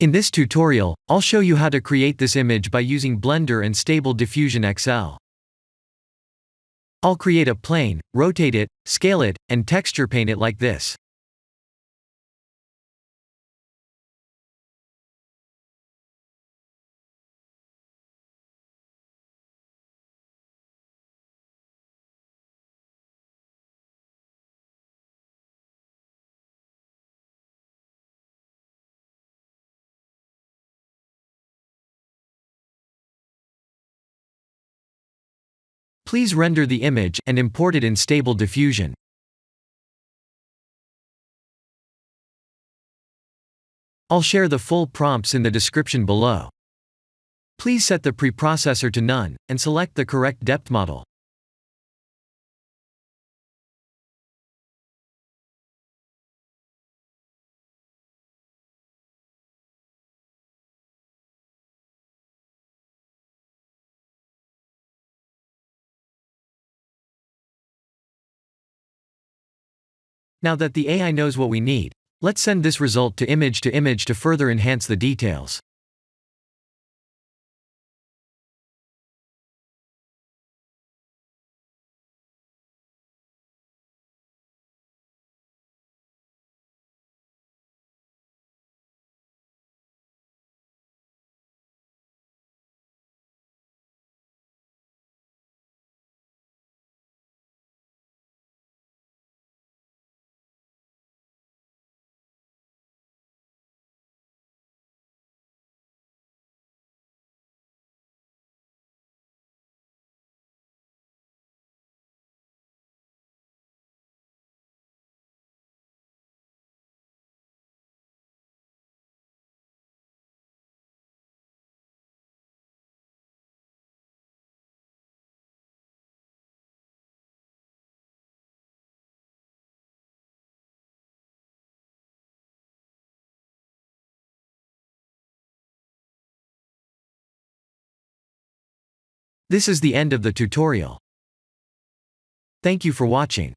In this tutorial, I'll show you how to create this image by using Blender and Stable Diffusion XL. I'll create a plane, rotate it, scale it, and texture paint it like this. Please render the image and import it in Stable Diffusion. I'll share the full prompts in the description below. Please set the preprocessor to none, and select the correct depth model. Now that the AI knows what we need, let's send this result to image to further enhance the details. This is the end of the tutorial. Thank you for watching.